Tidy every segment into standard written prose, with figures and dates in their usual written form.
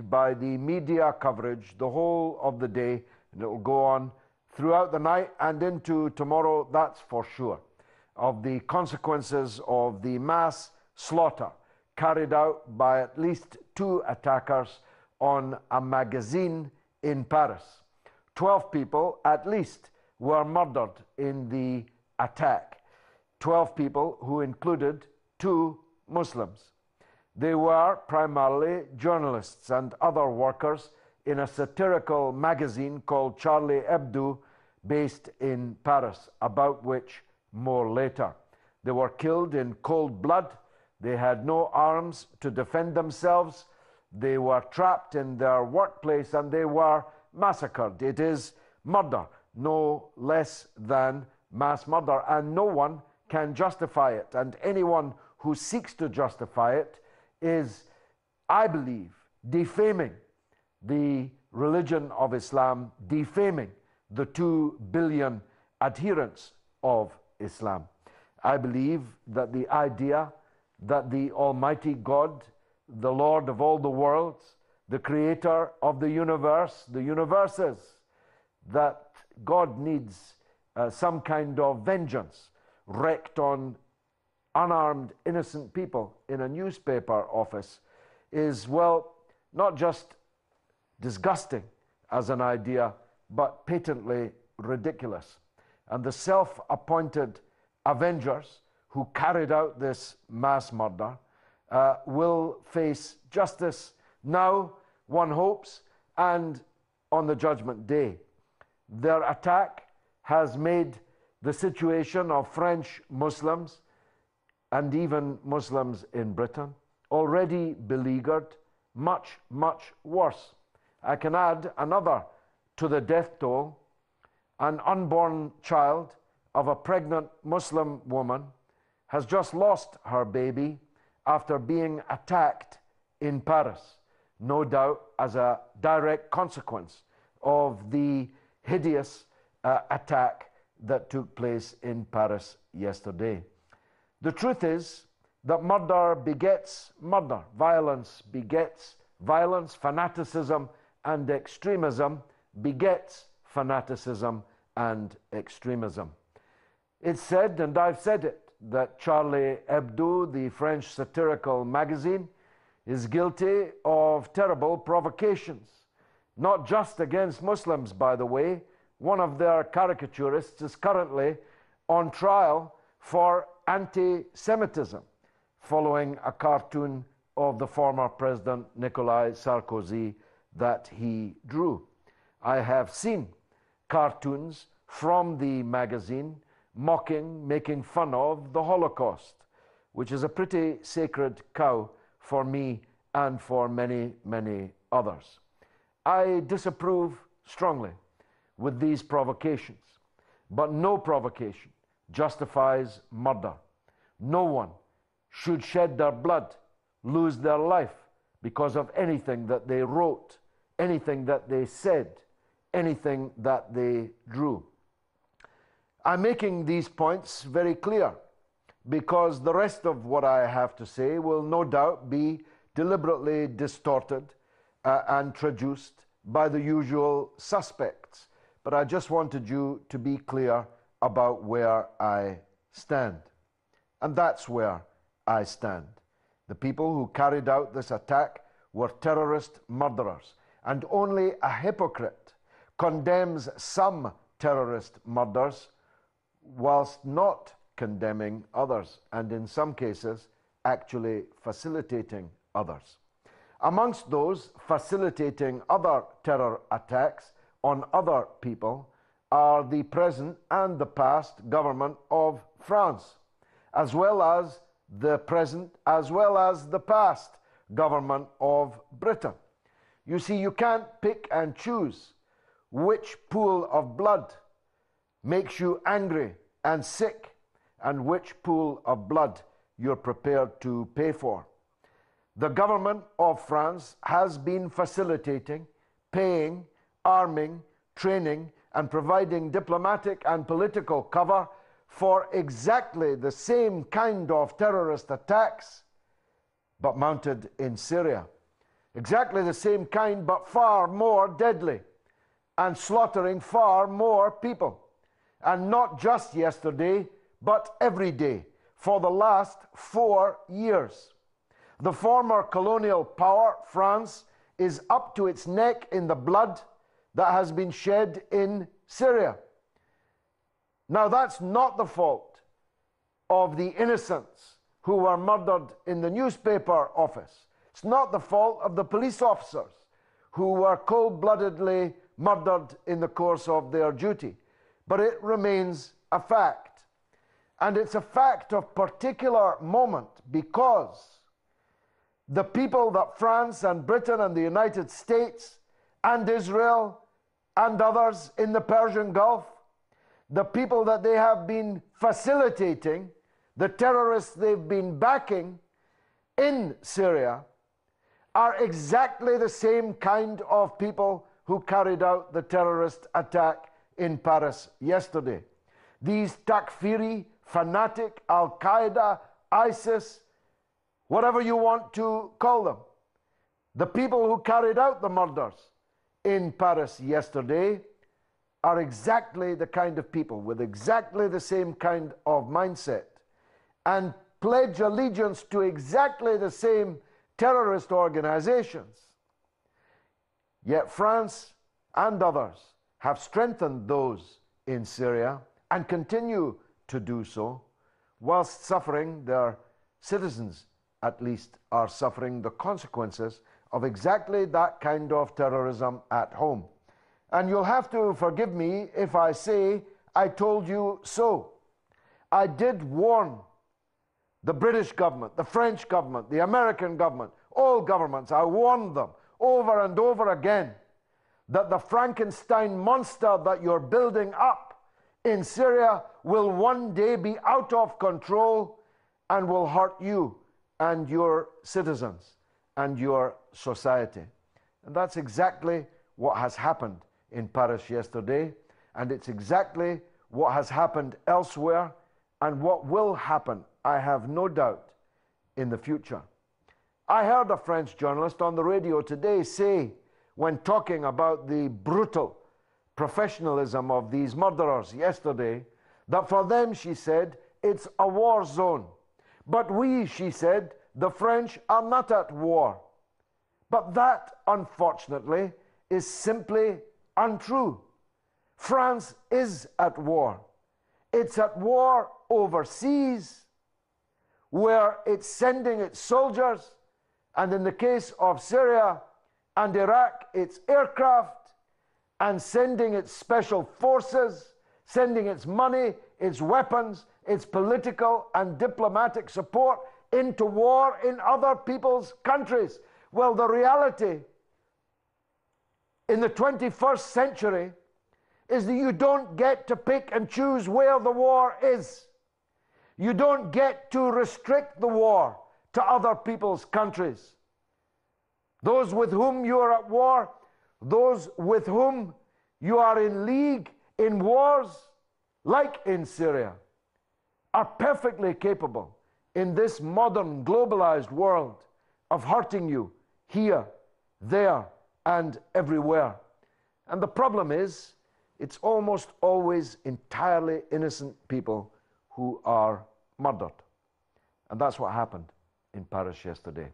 by the media coverage the whole of the day, and it will go on throughout the night and into tomorrow, that's for sure, of the consequences of the mass slaughter carried out by at least 2 attackers on a magazine in Paris. 12 people at least were murdered in the attack. 12 people who included 2 Muslims. They were primarily journalists and other workers in a satirical magazine called Charlie Hebdo, based in Paris, about which more later. They were killed in cold blood. They had no arms to defend themselves. They were trapped in their workplace and they were massacred. It is murder, no less than mass murder, and no one can justify it. And anyone who seeks to justify it is, I believe, defaming the religion of Islam, defaming the 2 billion adherents of Islam. I believe that the idea that the Almighty God, the Lord of all the worlds, the creator of the universe, the universes, that God needs some kind of vengeance wreaked on unarmed, innocent people in a newspaper office is, well, not just disgusting as an idea, but patently ridiculous. And the self-appointed avengers who carried out this mass murder will face justice now, one hopes, and on the Judgment Day. Their attack has made the situation of French Muslims and even Muslims in Britain, already beleaguered, much, much worse. I can add another to the death toll. An unborn child of a pregnant Muslim woman has just lost her baby after being attacked in Paris, no doubt as a direct consequence of the hideous attack that took place in Paris yesterday. The truth is that murder begets murder, violence begets violence, fanaticism and extremism begets fanaticism and extremism. It's said, and I've said it, that Charlie Hebdo, the French satirical magazine, is guilty of terrible provocations, not just against Muslims, by the way. One of their caricaturists is currently on trial for anti-Semitism, following a cartoon of the former President Nicolas Sarkozy that he drew. I have seen cartoons from the magazine mocking, making fun of the Holocaust, which is a pretty sacred cow for me and for many, many others. I disapprove strongly with these provocations, but no provocation justifies murder. No one should shed their blood, lose their life because of anything that they wrote, anything that they said, anything that they drew. I'm making these points very clear because the rest of what I have to say will no doubt be deliberately distorted and traduced by the usual suspects. But I just wanted you to be clear about where I stand. And that's where I stand. The people who carried out this attack were terrorist murderers, and only a hypocrite condemns some terrorist murders whilst not condemning others, and in some cases actually facilitating others. Amongst those facilitating other terror attacks on other people are the present and the past government of France, as well as the present as well as the past government of Britain. You see, you can't pick and choose which pool of blood makes you angry and sick and which pool of blood you're prepared to pay for. The government of France has been facilitating, paying, arming, training, and providing diplomatic and political cover for exactly the same kind of terrorist attacks, but mounted in Syria. exactly the same kind, but far more deadly, and slaughtering far more people. And not just yesterday, but every day for the last 4 years. The former colonial power, France, is up to its neck in the blood that has been shed in Syria. Now, that's not the fault of the innocents who were murdered in the newspaper office. It's not the fault of the police officers who were cold-bloodedly murdered in the course of their duty. But it remains a fact. And it's a fact of particular moment because the people that France and Britain and the United States and Israel and others in the Persian Gulf, the people that they have been facilitating, the terrorists they've been backing in Syria, are exactly the same kind of people who carried out the terrorist attack in Paris yesterday. These Takfiri, fanatic, Al-Qaeda, ISIS, whatever you want to call them, the people who carried out the murders in Paris yesterday are exactly the kind of people with exactly the same kind of mindset and pledge allegiance to exactly the same terrorist organizations. Yet France and others have strengthened those in Syria and continue to do so, whilst suffering, their citizens at least are suffering the consequences of exactly that kind of terrorism at home. And you'll have to forgive me if I say I told you so. I did warn the British government, the French government, the American government, all governments, I warned them over and over again that the Frankenstein monster that you're building up in Syria will one day be out of control and will hurt you and your citizens and your society. And that's exactly what has happened in Paris yesterday, and it's exactly what has happened elsewhere and what will happen, I have no doubt, in the future. I heard a French journalist on the radio today say, when talking about the brutal professionalism of these murderers yesterday, that for them, she said, it's a war zone. But we, she said, the French are not at war. But that, unfortunately, is simply untrue. France is at war. It's at war overseas, where it's sending its soldiers, and in the case of Syria and Iraq, its aircraft, and sending its special forces, sending its money, its weapons, its political and diplomatic support into war in other people's countries. Well, the reality in the 21st century is that you don't get to pick and choose where the war is. You don't get to restrict the war to other people's countries. Those with whom you are at war, those with whom you are in league in wars, like in Syria, are perfectly capable in this modern globalized world of hurting you here, there, and everywhere. And the problem is, it's almost always entirely innocent people who are murdered. And that's what happened in Paris yesterday.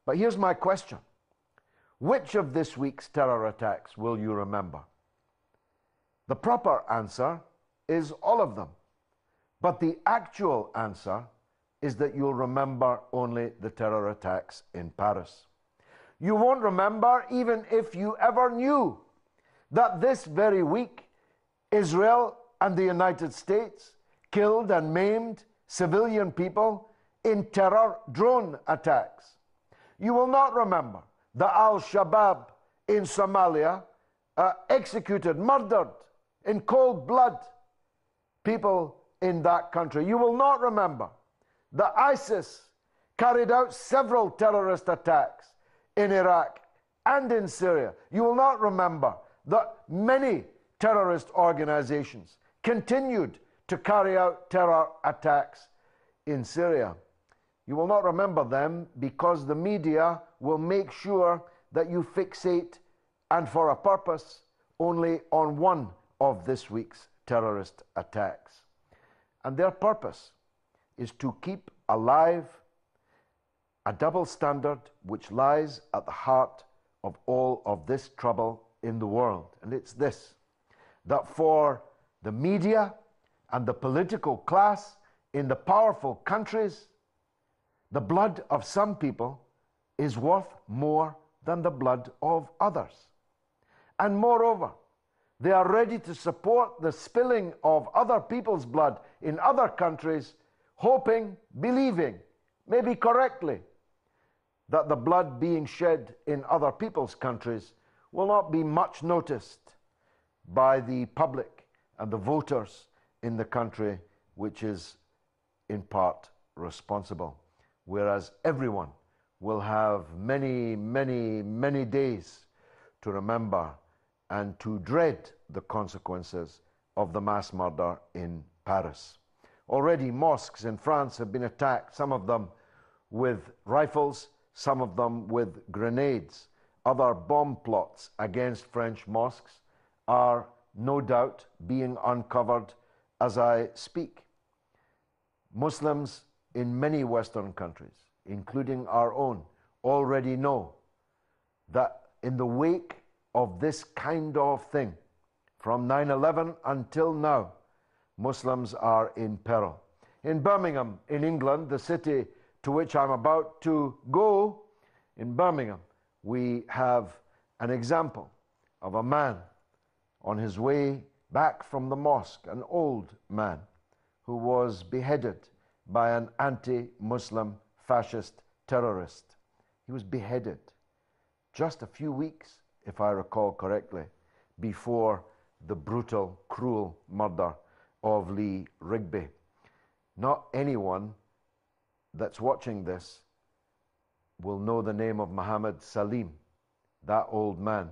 But here's my question. Which of this week's terror attacks will you remember? The proper answer is all of them. But the actual answer is that you'll remember only the terror attacks in Paris. You won't remember even if you ever knew that this very week Israel and the United States killed and maimed civilian people in terror drone attacks. You will not remember that Al-Shabaab in Somalia executed, murdered in cold blood people in that country. You will not remember that ISIS carried out several terrorist attacks in Iraq and in Syria. You will not remember that many terrorist organizations continued to carry out terror attacks in Syria. You will not remember them because the media will make sure that you fixate, and for a purpose, only on one of this week's terrorist attacks. And their purpose is to keep alive a double standard which lies at the heart of all of this trouble in the world. And it's this, that for the media and the political class in the powerful countries, the blood of some people is worth more than the blood of others. And moreover, they are ready to support the spilling of other people's blood in other countries, hoping, believing, maybe correctly, that the blood being shed in other people's countries will not be much noticed by the public and the voters in the country which is in part responsible. Whereas everyone will have many, many, many days to remember and to dread the consequences of the mass murder in Paris. Already mosques in France have been attacked, some of them with rifles, some of them with grenades. Other bomb plots against French mosques are no doubt being uncovered as I speak. Muslims in many Western countries, including our own, already know that in the wake of this kind of thing, from 9/11 until now, Muslims are in peril. In Birmingham, in England, the city to which I'm about to go, in Birmingham, we have an example of a man on his way back from the mosque, an old man who was beheaded by an anti-Muslim fascist terrorist. He was beheaded just a few weeks, if I recall correctly, before the brutal, cruel murder of Lee Rigby. Not anyone that's watching this will know the name of Muhammad Salim, that old man